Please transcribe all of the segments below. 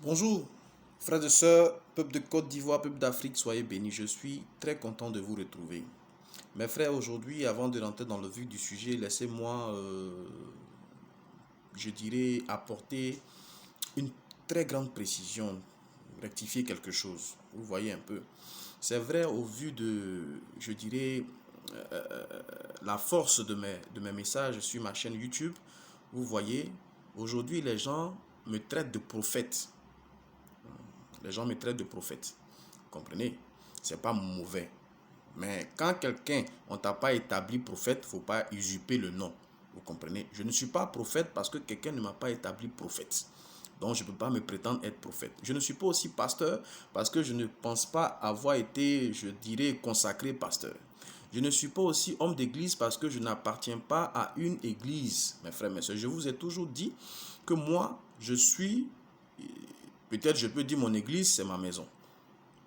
Bonjour, frères et sœurs, peuple de Côte d'Ivoire, peuple d'Afrique, soyez bénis. Je suis très content de vous retrouver. Mes frères, aujourd'hui, avant de rentrer dans le vif du sujet, laissez-moi, je dirais, apporter une très grande précision, rectifier quelque chose. Vous voyez un peu. C'est vrai au vu de, je dirais, la force de mes messages sur ma chaîne YouTube. Vous voyez, aujourd'hui, les gens me traitent de prophète. Les gens me traitent de prophète. Vous comprenez? C'est pas mauvais. Mais quand quelqu'un, on t'a pas établi prophète, il ne faut pas usurper le nom. Vous comprenez? Je ne suis pas prophète parce que quelqu'un ne m'a pas établi prophète. Donc je ne peux pas me prétendre être prophète. Je ne suis pas aussi pasteur parce que je ne pense pas avoir été, je dirais, consacré pasteur. Je ne suis pas aussi homme d'église parce que je n'appartiens pas à une église, mes frères, mes soeurs. Je vous ai toujours dit que moi, je suis, peut-être je peux dire mon église, c'est ma maison,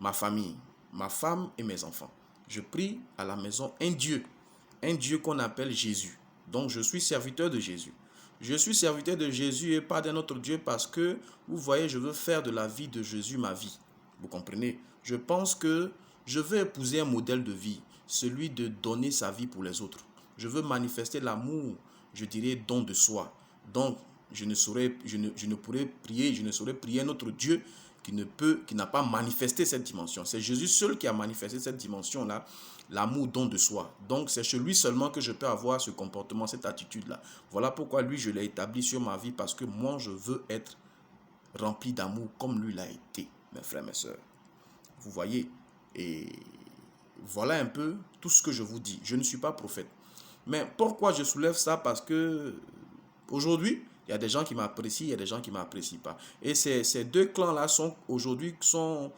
ma famille, ma femme et mes enfants. Je prie à la maison un Dieu qu'on appelle Jésus. Donc je suis serviteur de Jésus. Je suis serviteur de Jésus et pas d'un autre Dieu parce que, vous voyez, je veux faire de la vie de Jésus ma vie. Vous comprenez? Je pense que je veux épouser un modèle de vie, celui de donner sa vie pour les autres. Je veux manifester l'amour, je dirais, don de soi. Donc, je ne pourrais prier, je ne saurais prier un autre Dieu qui n'a pas manifesté cette dimension. C'est Jésus seul qui a manifesté cette dimension-là, l'amour don de soi. Donc c'est chez lui seulement que je peux avoir ce comportement, cette attitude-là. Voilà pourquoi lui, je l'ai établi sur ma vie, parce que moi, je veux être rempli d'amour comme lui l'a été, mes frères, mes sœurs. Vous voyez? Et voilà un peu tout ce que je vous dis. Je ne suis pas prophète. Mais pourquoi je soulève ça? Parce que aujourd'hui, il y a des gens qui m'apprécient, il y a des gens qui ne m'apprécient pas. Et ces deux clans-là sont aujourd'hui sont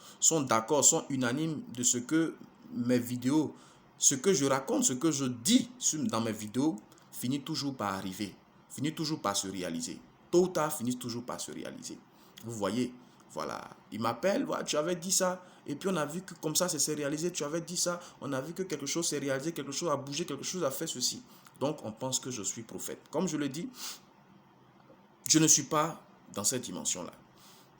d'accord, sont unanimes de ce que mes vidéos, ce que je raconte, ce que je dis dans mes vidéos, finit toujours par arriver, finit toujours par se réaliser. Tôt ou tard, finit toujours par se réaliser. Vous voyez, voilà. Il m'appelle, voilà, tu avais dit ça, et puis on a vu que comme ça, s'est réalisé, tu avais dit ça, on a vu que quelque chose s'est réalisé, quelque chose a bougé, quelque chose a fait ceci. Donc, on pense que je suis prophète. Comme je le dis, je ne suis pas dans cette dimension-là.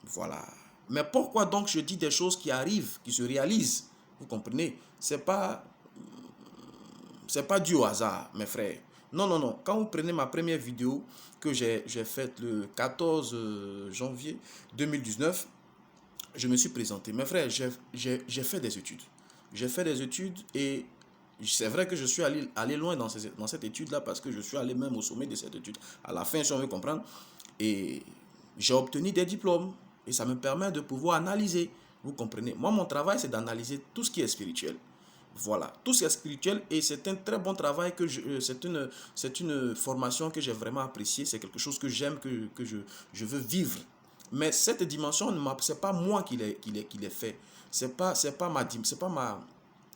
Voilà. Mais pourquoi donc je dis des choses qui arrivent, qui se réalisent? Vous comprenez? C'est pas dû au hasard, mes frères. Non, non, non. Quand vous prenez ma première vidéo que j'ai faite le 14 janvier 2019, je me suis présenté. Mes frères, j'ai fait des études. J'ai fait des études et c'est vrai que je suis allé loin dans cette étude-là parce que je suis allé même au sommet de cette étude. À la fin, si on veut comprendre, et j'ai obtenu des diplômes et ça me permet de pouvoir analyser. Vous comprenez? Moi, mon travail, c'est d'analyser tout ce qui est spirituel. Voilà, tout ce qui est spirituel et c'est un très bon travail c'est une formation que j'ai vraiment appréciée. C'est quelque chose que j'aime, que je veux vivre. Mais cette dimension, c'est pas moi qui l'ai fait. C'est pas ma,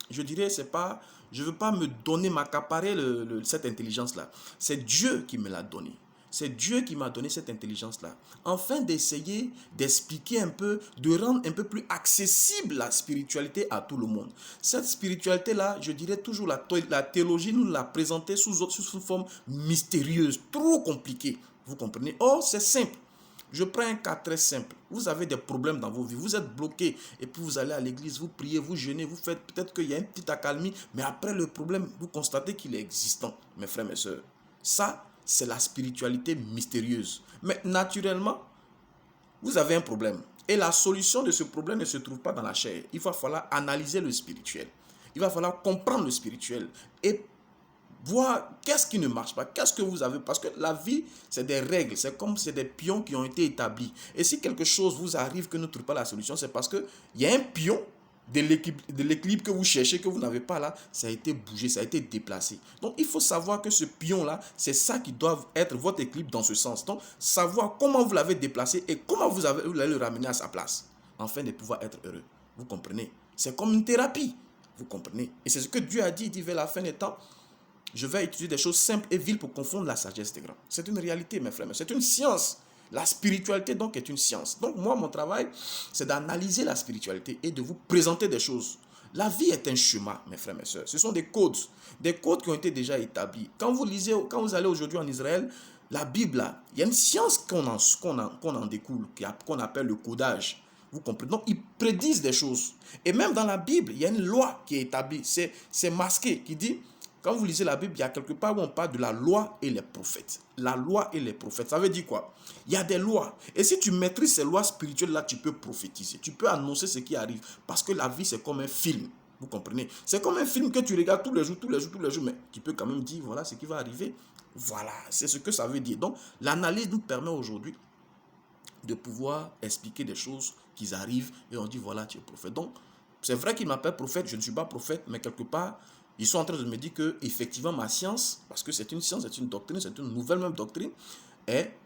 je dirais, c'est pas, je veux pas me donner, m'accaparer cette intelligence-là. C'est Dieu qui me l'a donné. C'est Dieu qui m'a donné cette intelligence-là. Afin d'essayer d'expliquer un peu, de rendre un peu plus accessible la spiritualité à tout le monde. Cette spiritualité-là, je dirais toujours, la théologie nous l'a présentée sous forme mystérieuse, trop compliquée. Vous comprenez? Oh, c'est simple. Je prends un cas très simple. Vous avez des problèmes dans vos vies, vous êtes bloqué et puis vous allez à l'église, vous priez, vous jeûnez, vous faites peut-être qu'il y a une petite accalmie, mais après le problème, vous constatez qu'il est existant, mes frères, mes sœurs. Ça, c'est la spiritualité mystérieuse. Mais naturellement, vous avez un problème. Et la solution de ce problème ne se trouve pas dans la chair. Il va falloir analyser le spirituel. Il va falloir comprendre le spirituel et voir qu'est-ce qui ne marche pas, qu'est-ce que vous avez, parce que la vie, c'est des règles, c'est comme c'est des pions qui ont été établis. Et si quelque chose vous arrive que ne trouve pas la solution, c'est parce qu'il y a un pion de l'équilibre que vous cherchez, que vous n'avez pas là, ça a été bougé, ça a été déplacé. Donc il faut savoir que ce pion-là, c'est ça qui doit être votre équilibre dans ce sens. Donc savoir comment vous l'avez déplacé et comment vous allez le ramener à sa place, afin de pouvoir être heureux. Vous comprenez? C'est comme une thérapie. Vous comprenez? Et c'est ce que Dieu a dit, il dit vers la fin des temps, je vais utiliser des choses simples et viles pour confondre la sagesse des grands. C'est une réalité, mes frères. C'est une science. La spiritualité, donc, est une science. Donc, moi, mon travail, c'est d'analyser la spiritualité et de vous présenter des choses. La vie est un chemin, mes frères, mes sœurs. Ce sont des codes qui ont été déjà établis. Quand vous allez aujourd'hui en Israël, La Bible, là, il y a une science qu'on en découle, qu'on appelle le codage. Vous comprenez? Donc, ils prédisent des choses. Et même dans la Bible, il y a une loi qui est établie. C'est masqué, qui dit, quand vous lisez la Bible, il y a quelque part où on parle de la loi et les prophètes. La loi et les prophètes, ça veut dire quoi? Il y a des lois. Et si tu maîtrises ces lois spirituelles-là, tu peux prophétiser. Tu peux annoncer ce qui arrive. Parce que la vie, c'est comme un film. Vous comprenez? C'est comme un film que tu regardes tous les jours, tous les jours, tous les jours. Mais tu peux quand même dire, voilà ce qui va arriver. Voilà, c'est ce que ça veut dire. Donc, l'analyse nous permet aujourd'hui de pouvoir expliquer des choses qui arrivent et on dit, voilà, tu es prophète. Donc, c'est vrai qu'ils m'appellent prophète, je ne suis pas prophète, mais quelque part, ils sont en train de me dire que, effectivement, ma science, parce que c'est une science, c'est une doctrine, c'est une nouvelle même doctrine, est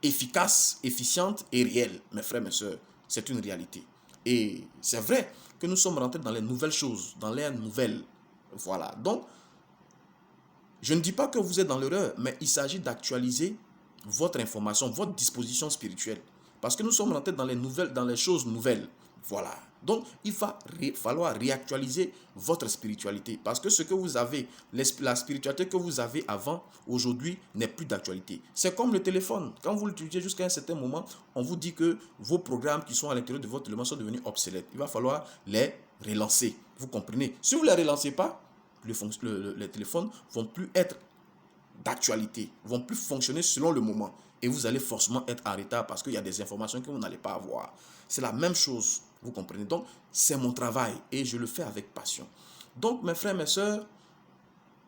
efficace, efficiente et réelle. Mes frères, mes soeurs, c'est une réalité. Et c'est vrai que nous sommes rentrés dans les nouvelles choses, dans l'ère nouvelle. Voilà. Donc, je ne dis pas que vous êtes dans l'erreur, mais il s'agit d'actualiser votre information, votre disposition spirituelle. Parce que nous sommes rentrés dans les nouvelles, dans les choses nouvelles. Voilà. Donc, il va falloir réactualiser votre spiritualité. Parce que ce que vous avez, la spiritualité que vous avez avant, aujourd'hui, n'est plus d'actualité. C'est comme le téléphone. Quand vous l'utilisez jusqu'à un certain moment, on vous dit que vos programmes qui sont à l'intérieur de votre téléphone sont devenus obsolètes. Il va falloir les relancer. Vous comprenez? Si vous ne les relancez pas, les téléphones vont plus être d'actualité, vont plus fonctionner selon le moment. Et vous allez forcément être en retard parce qu'il y a des informations que vous n'allez pas avoir. C'est la même chose, vous comprenez? Donc, c'est mon travail et je le fais avec passion. Donc, mes frères, mes sœurs,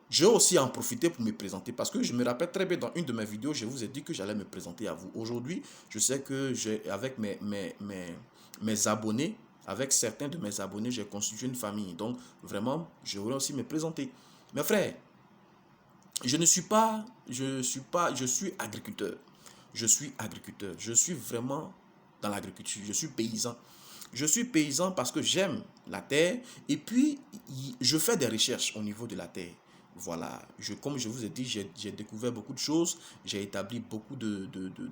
je vais aussi en profiter pour me présenter parce que je me rappelle très bien dans une de mes vidéos, je vous ai dit que j'allais me présenter à vous. Aujourd'hui, je sais que avec mes abonnés, avec certains de mes abonnés, j'ai constitué une famille. Donc, vraiment, je voudrais aussi me présenter. Mes frères, je suis agriculteur. Je suis agriculteur. Je suis vraiment dans l'agriculture. Je suis paysan. Je suis paysan parce que j'aime la terre et puis je fais des recherches au niveau de la terre. Voilà, comme je vous ai dit, j'ai découvert beaucoup de choses, j'ai établi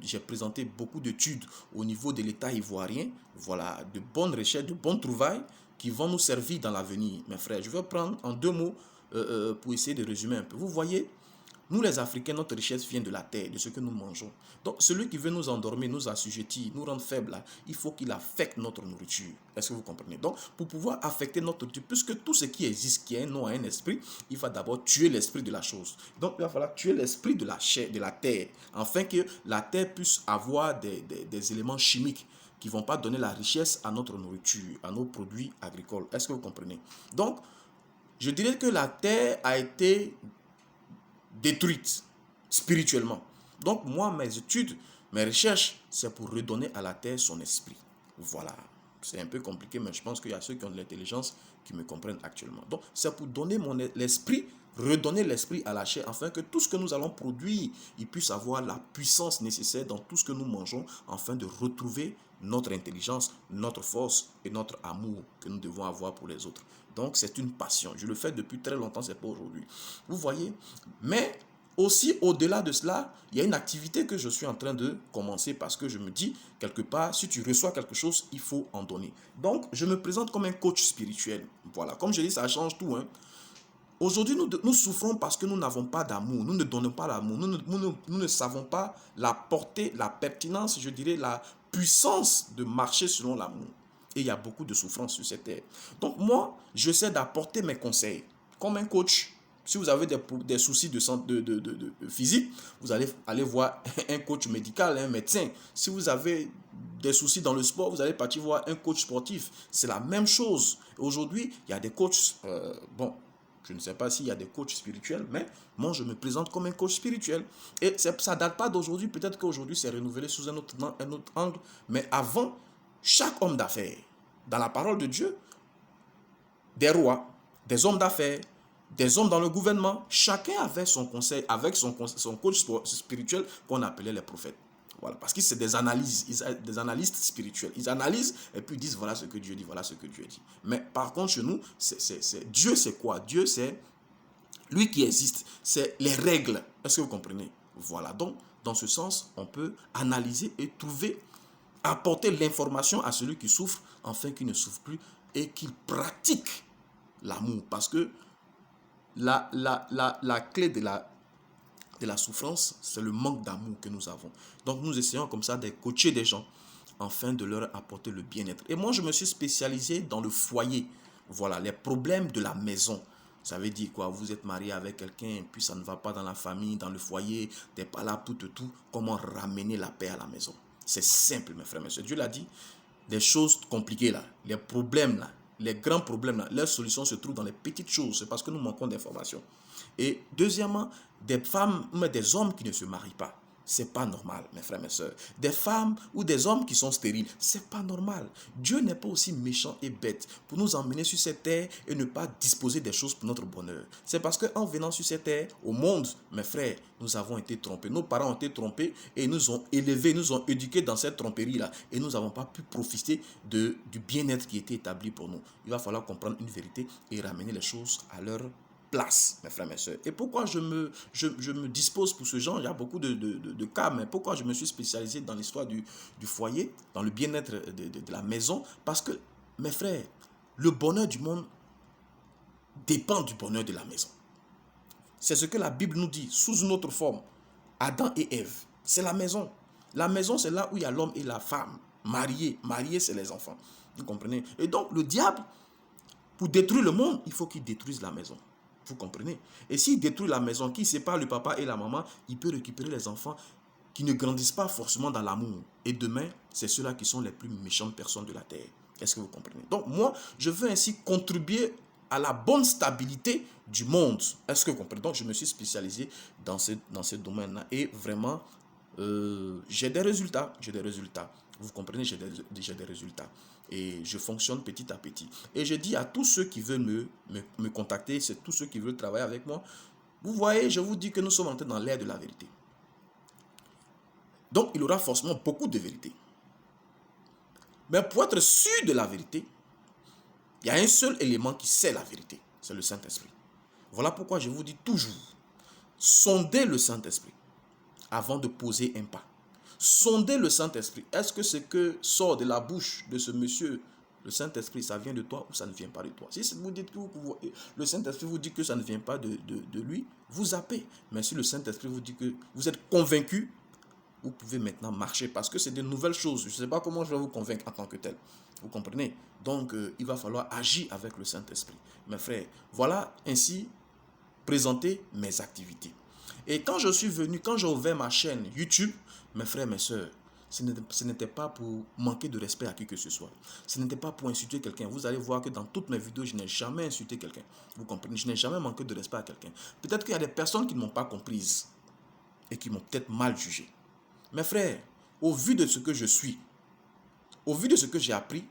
j'ai présenté beaucoup d'études au niveau de l'État ivoirien. Voilà, de bonnes recherches, de bonnes trouvailles qui vont nous servir dans l'avenir, mes frères. Je vais prendre en 2 mots pour essayer de résumer un peu. Vous voyez, nous les Africains, notre richesse vient de la terre, de ce que nous mangeons. Donc celui qui veut nous endormir, nous assujettir, nous rendre faibles, là, il faut qu'il affecte notre nourriture. Est-ce que vous comprenez? Donc pour pouvoir affecter notre nourriture, puisque tout ce qui existe, qui a un nom, a un esprit, il va d'abord tuer l'esprit de la chose. Donc il va falloir tuer l'esprit de la chair, de la terre, afin que la terre puisse avoir des éléments chimiques qui ne vont pas donner la richesse à notre nourriture, à nos produits agricoles. Est-ce que vous comprenez? Donc, je dirais que la terre a été détruite spirituellement. Donc moi, mes études, mes recherches, c'est pour redonner à la terre son esprit. Voilà. C'est un peu compliqué, mais je pense qu'il y a ceux qui ont de l'intelligence qui me comprennent actuellement. Donc c'est pour donner l'esprit, redonner l'esprit à la chair, afin que tout ce que nous allons produire, il puisse avoir la puissance nécessaire dans tout ce que nous mangeons, afin de retrouver notre intelligence, notre force et notre amour que nous devons avoir pour les autres. Donc c'est une passion. Je le fais depuis très longtemps, c'est pas aujourd'hui. Vous voyez? Mais aussi, au-delà de cela, il y a une activité que je suis en train de commencer parce que je me dis, quelque part, si tu reçois quelque chose, il faut en donner. Donc, je me présente comme un coach spirituel. Voilà, comme je dis, ça change tout. Aujourd'hui, nous souffrons parce que nous n'avons pas d'amour. Nous ne donnons pas l'amour. Nous ne savons pas la portée, la pertinence, je dirais, la puissance de marcher selon l'amour. Et il y a beaucoup de souffrance sur cette terre. Donc moi, j'essaie d'apporter mes conseils. Comme un coach, si vous avez des soucis de physique, vous allez aller voir un coach médical, un médecin. Si vous avez des soucis dans le sport, vous allez partir voir un coach sportif. C'est la même chose. Aujourd'hui, il y a des coachs, je ne sais pas s'il y a des coachs spirituels, mais moi, je me présente comme un coach spirituel. Et ça ne date pas d'aujourd'hui. Peut-être qu'aujourd'hui, c'est renouvelé sous un autre angle. Mais avant, chaque homme d'affaires, dans la parole de Dieu, des rois, des hommes d'affaires, des hommes dans le gouvernement, chacun avait son conseil, avec son coach spirituel qu'on appelait les prophètes. Voilà, parce que c'est des analystes spirituels. Ils analysent et puis ils disent voilà ce que Dieu dit, voilà ce que Dieu dit. Mais par contre, chez nous, Dieu c'est quoi? Dieu c'est lui qui existe, c'est les règles. Est-ce que vous comprenez? Voilà, donc dans ce sens, on peut analyser et trouver, apporter l'information à celui qui souffre, afin qu'il ne souffre plus et qu'il pratique l'amour. Parce que la clé de de la souffrance, c'est le manque d'amour que nous avons. Donc nous essayons comme ça de coacher des gens afin de leur apporter le bien-être. Et moi, je me suis spécialisé dans le foyer. Voilà, les problèmes de la maison. Ça veut dire quoi? Vous êtes marié avec quelqu'un, puis ça ne va pas dans la famille, dans le foyer, tu n'es pas là pour tout. Comment ramener la paix à la maison? C'est simple, mes frères, mes soeurs. Dieu l'a dit, des choses compliquées là, les problèmes là, les grands problèmes là, leur solution se trouve dans les petites choses. C'est parce que nous manquons d'informations. Et deuxièmement, des femmes, mais des hommes qui ne se marient pas. C'est pas normal, mes frères, mes soeurs. Des femmes ou des hommes qui sont stériles, c'est pas normal. Dieu n'est pas aussi méchant et bête pour nous emmener sur cette terre et ne pas disposer des choses pour notre bonheur. C'est parce qu'en venant sur cette terre, au monde, mes frères, nous avons été trompés. Nos parents ont été trompés et nous ont élevés, nous ont éduqués dans cette tromperie-là. Et nous n'avons pas pu profiter du bien-être qui était établi pour nous. Il va falloir comprendre une vérité et ramener les choses à leur place, mes frères, mes soeurs. Et pourquoi je me dispose pour ce genre? Il y a beaucoup de cas, mais pourquoi je me suis spécialisé dans l'histoire du foyer, dans le bien-être de la maison? Parce que, mes frères, le bonheur du monde dépend du bonheur de la maison. C'est ce que la Bible nous dit, sous une autre forme. Adam et Ève, c'est la maison. La maison, c'est là où il y a l'homme et la femme, mariés. Mariés, c'est les enfants. Vous comprenez? Et donc, le diable, pour détruire le monde, il faut qu'il détruise la maison. Vous comprenez? Et s'il détruit la maison, qui sépare le papa et la maman, il peut récupérer les enfants qui ne grandissent pas forcément dans l'amour. Et demain, c'est ceux-là qui sont les plus méchantes personnes de la terre. Est-ce que vous comprenez? Donc moi, je veux ainsi contribuer à la bonne stabilité du monde. Est-ce que vous comprenez? Donc je me suis spécialisé dans ce domaine-là. Et vraiment, j'ai des résultats. Vous comprenez? J'ai des résultats. Et je fonctionne petit à petit. Et je dis à tous ceux qui veulent me contacter, c'est tous ceux qui veulent travailler avec moi. Vous voyez, je vous dis que nous sommes entrés dans l'ère de la vérité. Donc, il y aura forcément beaucoup de vérité. Mais pour être sûr de la vérité, il y a un seul élément qui sait la vérité. C'est le Saint-Esprit. Voilà pourquoi je vous dis toujours, sondez le Saint-Esprit avant de poser un pas. Sondez le Saint-Esprit. Est-ce que ce que sort de la bouche de ce monsieur, le Saint-Esprit, ça vient de toi ou ça ne vient pas de toi? Si vous dites que le Saint-Esprit vous dit que ça ne vient pas de lui, vous zappez. Mais si le Saint-Esprit vous dit que vous êtes convaincu, vous pouvez maintenant marcher parce que c'est de nouvelles choses. Je ne sais pas comment je vais vous convaincre en tant que tel. Vous comprenez? Donc, il va falloir agir avec le Saint-Esprit. Mes frères, voilà ainsi présenter mes activités. Et quand je suis venu, quand j'ai ouvert ma chaîne YouTube, mes frères, mes soeurs, ce n'était pas pour manquer de respect à qui que ce soit. Ce n'était pas pour insulter quelqu'un. Vous allez voir que dans toutes mes vidéos, je n'ai jamais insulté quelqu'un. Vous comprenez? Je n'ai jamais manqué de respect à quelqu'un. Peut-être qu'il y a des personnes qui ne m'ont pas comprise et qui m'ont peut-être mal jugé. Mes frères, au vu de ce que je suis, au vu de ce que j'ai appris,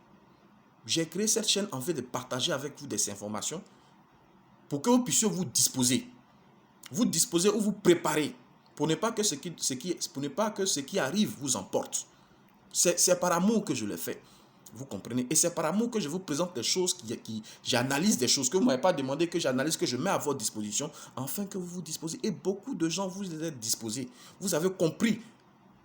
j'ai créé cette chaîne en fait de partager avec vous des informations pour que vous puissiez vous disposer ou vous préparer pour ne pas que ce qui arrive vous emporte. C'est par amour que je le fais. Vous comprenez? Et c'est par amour que je vous présente des choses j'analyse des choses que vous ne m'avez pas demandé, que j'analyse, que je mets à votre disposition, afin que vous vous disposez. Et beaucoup de gens, vous êtes disposés. Vous avez compris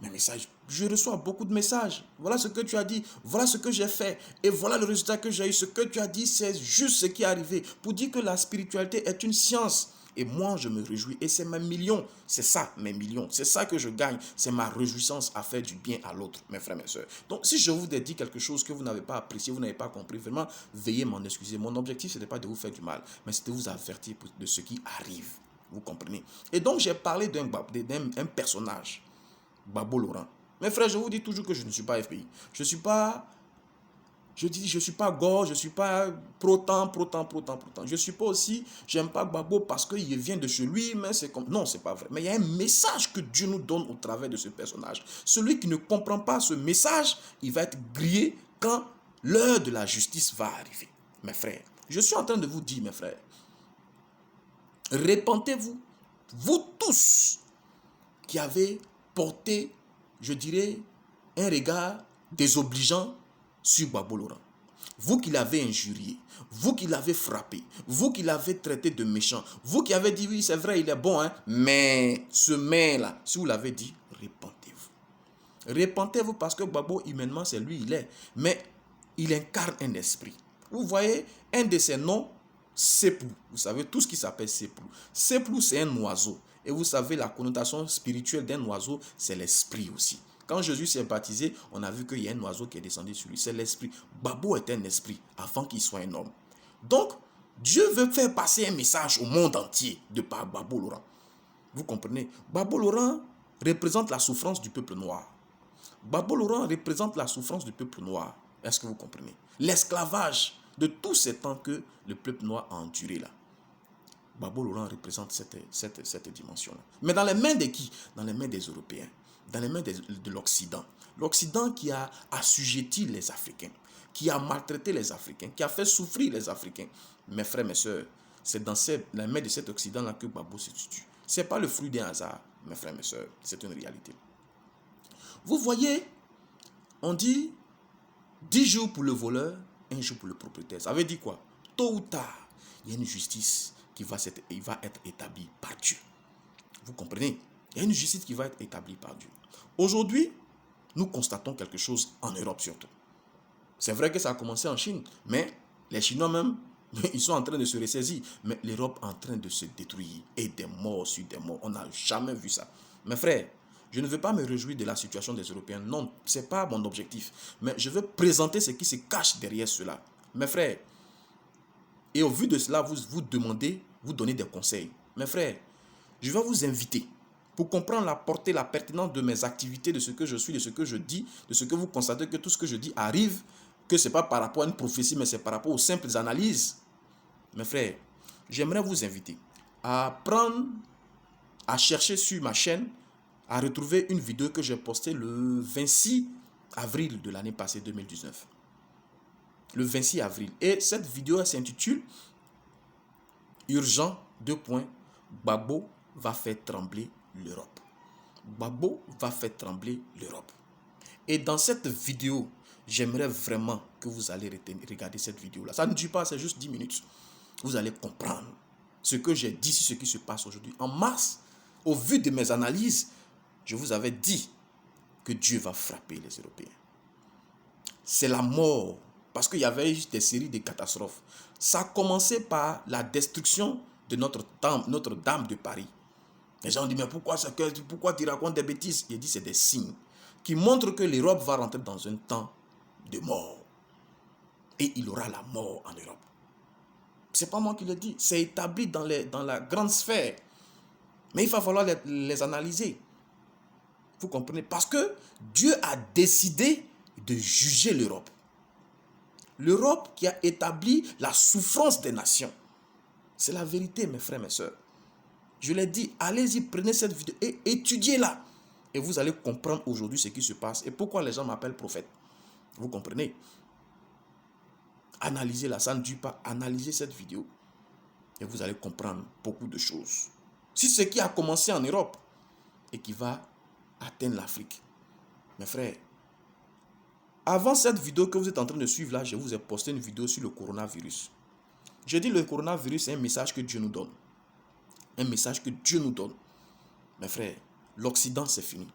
mes messages. Je reçois beaucoup de messages. Voilà ce que tu as dit. Voilà ce que j'ai fait. Et voilà le résultat que j'ai eu. Ce que tu as dit, c'est juste ce qui est arrivé. Pour dire que la spiritualité est une science. Et moi, je me réjouis. Et c'est mes millions. C'est ça, mes millions. C'est ça que je gagne. C'est ma réjouissance à faire du bien à l'autre, mes frères, mes soeurs. Donc, si je vous ai dit quelque chose que vous n'avez pas apprécié, vous n'avez pas compris, vraiment, veuillez m'en excuser. Mon objectif, ce n'était pas de vous faire du mal, mais c'était de vous avertir de ce qui arrive. Vous comprenez? Et donc, j'ai parlé d'un personnage, Babo Laurent. Mes frères, je vous dis toujours que je ne suis pas FPI. Je ne suis pas gore, je ne suis pas pro-temps. Je ne suis pas aussi, j'aime pas Babo parce qu'il vient de chez lui, mais c'est comme... Non, c'est pas vrai. Mais il y a un message que Dieu nous donne au travers de ce personnage. Celui qui ne comprend pas ce message, il va être grillé quand l'heure de la justice va arriver. Mes frères, je suis en train de vous dire, mes frères, répentez-vous, vous tous qui avez porté, je dirais, un regard désobligeant sur Babo Laurent. Vous qui l'avez injurié, vous qui l'avez frappé, vous qui l'avez traité de méchant, vous qui avez dit oui c'est vrai il est bon, hein, mais ce mais-là, si vous l'avez dit, répentez-vous. Répentez-vous parce que Babo humainement c'est lui il est, mais il incarne un esprit. Vous voyez, un de ses noms, Seplou. Vous savez tout ce qui s'appelle Seplou. Seplou c'est un oiseau. Et vous savez, la connotation spirituelle d'un oiseau, c'est l'esprit aussi. Quand Jésus s'est baptisé, on a vu qu'il y a un oiseau qui est descendu sur lui. C'est l'esprit. Babo est un esprit avant qu'il soit un homme. Donc, Dieu veut faire passer un message au monde entier de par Babo Laurent. Vous comprenez? Babo Laurent représente la souffrance du peuple noir. Babo Laurent représente la souffrance du peuple noir. Est-ce que vous comprenez? L'esclavage de tous ces temps que le peuple noir a enduré là. Babo Laurent représente cette dimension-là. Mais dans les mains de qui? Dans les mains des Européens, dans les mains de l'Occident. L'Occident qui a assujetti les Africains, qui a maltraité les Africains, qui a fait souffrir les Africains. Mes frères, mes soeurs, c'est dans les mains de cet Occident-là que Babo se situe. Ce n'est pas le fruit d'un hasard, mes frères, mes soeurs, c'est une réalité. Vous voyez, on dit 10 jours pour le voleur, 1 jour pour le propriétaire. Ça veut dire quoi? Tôt ou tard, il y a une justice qui va être établie par Dieu. Vous comprenez? Il y a une justice qui va être établie par Dieu. Aujourd'hui, nous constatons quelque chose en Europe surtout. C'est vrai que ça a commencé en Chine, mais les Chinois même, ils sont en train de se ressaisir. Mais l'Europe est en train de se détruire. Et des morts sur des morts. On n'a jamais vu ça. Mes frères, je ne veux pas me réjouir de la situation des Européens. Non, ce n'est pas mon objectif. Mais je veux présenter ce qui se cache derrière cela. Mes frères, et au vu de cela, vous donnez des conseils. Mes frères, je vais vous inviter pour comprendre la portée, la pertinence de mes activités, de ce que je suis, de ce que je dis, de ce que vous constatez que tout ce que je dis arrive, que ce n'est pas par rapport à une prophétie, mais c'est par rapport aux simples analyses. Mes frères, j'aimerais vous inviter à chercher sur ma chaîne, à retrouver une vidéo que j'ai postée le 26 avril de l'année passée 2019. Le 26 avril. Et cette vidéo s'intitule Urgent, Babo va faire trembler l'Europe. Babo va faire trembler l'Europe. Et dans cette vidéo, j'aimerais vraiment que vous allez regarder cette vidéo-là. Ça ne dure pas, c'est juste 10 minutes. Vous allez comprendre ce que j'ai dit sur ce qui se passe aujourd'hui. En mars, au vu de mes analyses, je vous avais dit que Dieu va frapper les Européens. C'est la mort, parce qu'il y avait eu des séries de catastrophes. Ça a commencé par la destruction de Notre-Dame de Paris. Les gens disent, mais pourquoi tu racontes des bêtises? Il dit, c'est des signes qui montrent que l'Europe va rentrer dans un temps de mort. Et il y aura la mort en Europe. Ce n'est pas moi qui le dis, c'est établi dans la grande sphère. Mais il va falloir les analyser. Vous comprenez? Parce que Dieu a décidé de juger l'Europe. L'Europe qui a établi la souffrance des nations. C'est la vérité, mes frères, mes soeurs. Je l'ai dit, allez-y, prenez cette vidéo et étudiez-la. Et vous allez comprendre aujourd'hui ce qui se passe et pourquoi les gens m'appellent prophète. Vous comprenez? Analysez-la, ça ne dure pas. Analysez cette vidéo et vous allez comprendre beaucoup de choses. Si ce qui a commencé en Europe et qui va atteindre l'Afrique. Mes frères, avant cette vidéo que vous êtes en train de suivre là, je vous ai posté une vidéo sur le coronavirus. Je dis le coronavirus, c'est un message que Dieu nous donne. Un message que Dieu nous donne. Mes frères, l'Occident, c'est fini.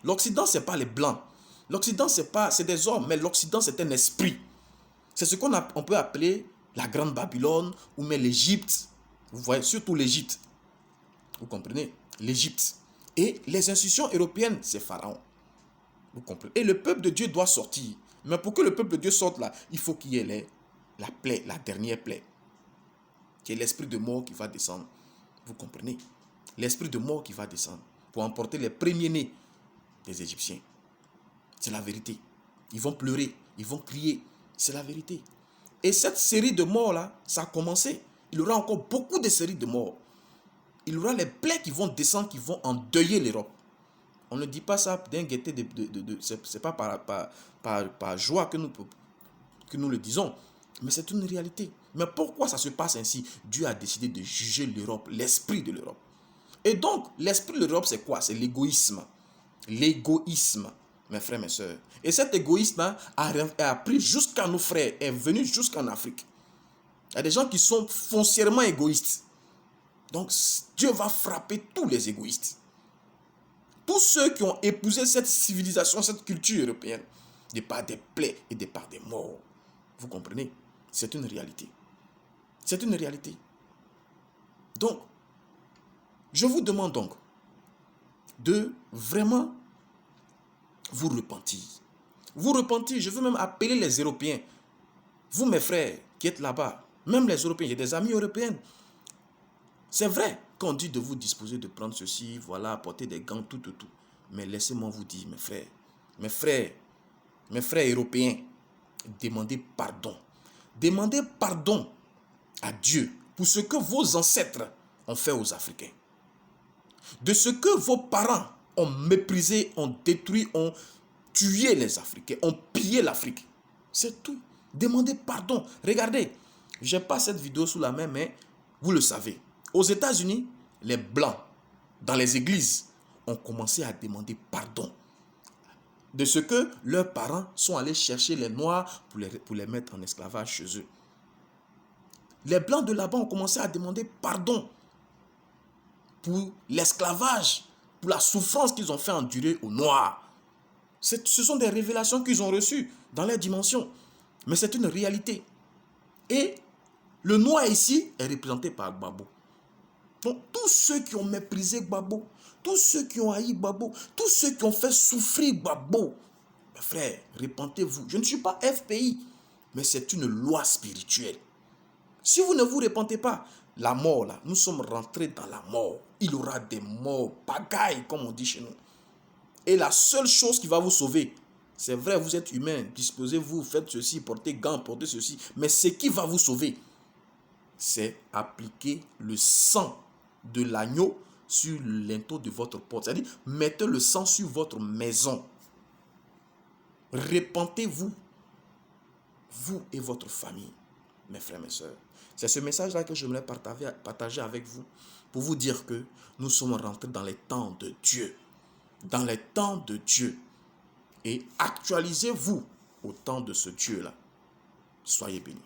L'Occident, ce n'est pas les Blancs. L'Occident, c'est des hommes, mais l'Occident, c'est un esprit. C'est ce qu'on peut appeler la Grande Babylone ou même l'Égypte. Vous voyez, surtout l'Égypte. Vous comprenez? L'Égypte. Et les institutions européennes, c'est Pharaon. Vous comprenez? Et le peuple de Dieu doit sortir. Mais pour que le peuple de Dieu sorte là, il faut qu'il y ait la plaie, la dernière plaie. Qui est l'esprit de mort qui va descendre. Vous comprenez? L'esprit de mort qui va descendre pour emporter les premiers-nés des Égyptiens. C'est la vérité. Ils vont pleurer, ils vont crier. C'est la vérité. Et cette série de morts-là, ça a commencé. Il y aura encore beaucoup de séries de morts. Il y aura les plaies qui vont descendre, qui vont endeuiller l'Europe. On ne dit pas ça d'un gaieté c'est pas par joie que nous le disons. Mais c'est une réalité. Mais pourquoi ça se passe ainsi? Dieu a décidé de juger l'Europe, l'esprit de l'Europe. Et donc, l'esprit de l'Europe, c'est quoi? C'est l'égoïsme. L'égoïsme, mes frères, mes soeurs. Et cet égoïsme a pris jusqu'à nos frères, est venu jusqu'en Afrique. Il y a des gens qui sont foncièrement égoïstes. Donc, Dieu va frapper tous les égoïstes. Tous ceux qui ont épousé cette civilisation, cette culture européenne, de par des plaies et de par des morts. Vous comprenez? C'est une réalité. C'est une réalité. Donc, Je vous demande donc de vraiment vous repentir. Vous repentir, je veux même appeler les Européens. Vous, mes frères, qui êtes là-bas, même les Européens, j'ai des amis européens. C'est vrai qu'on dit de vous disposer de prendre ceci, voilà, porter des gants, tout. Mais laissez-moi vous dire, mes frères européens, demandez pardon. Demandez pardon à Dieu pour ce que vos ancêtres ont fait aux Africains. De ce que vos parents ont méprisé, ont détruit, ont tué les Africains, ont pillé l'Afrique. C'est tout. Demandez pardon. Regardez, je n'ai pas cette vidéo sous la main, mais vous le savez. Aux États-Unis, les Blancs, dans les églises, ont commencé à demander pardon de ce que leurs parents sont allés chercher les Noirs pour les mettre en esclavage chez eux. Les Blancs de là-bas ont commencé à demander pardon pour l'esclavage, pour la souffrance qu'ils ont fait endurer aux Noirs. Ce sont des révélations qu'ils ont reçues dans leur dimension. Mais c'est une réalité. Et le Noir ici est représenté par Gbagbo. Donc tous ceux qui ont méprisé Gbagbo, tous ceux qui ont haï Gbagbo, tous ceux qui ont fait souffrir Gbagbo, mes frères, repentez-vous. Je ne suis pas FPI, mais c'est une loi spirituelle. Si vous ne vous repentez pas, la mort là, nous sommes rentrés dans la mort. Il y aura des morts pagailles, comme on dit chez nous. Et la seule chose qui va vous sauver, c'est vrai, vous êtes humain, disposez-vous, faites ceci, portez gants, portez ceci. Mais ce qui va vous sauver, c'est appliquer le sang de l'agneau sur le linteau de votre porte. C'est-à-dire, mettez le sang sur votre maison. Repentez-vous, vous et votre famille, mes frères, mes sœurs. C'est ce message-là que j'aimerais partager avec vous pour vous dire que nous sommes rentrés dans les temps de Dieu. Dans les temps de Dieu. Et actualisez-vous au temps de ce Dieu-là. Soyez bénis.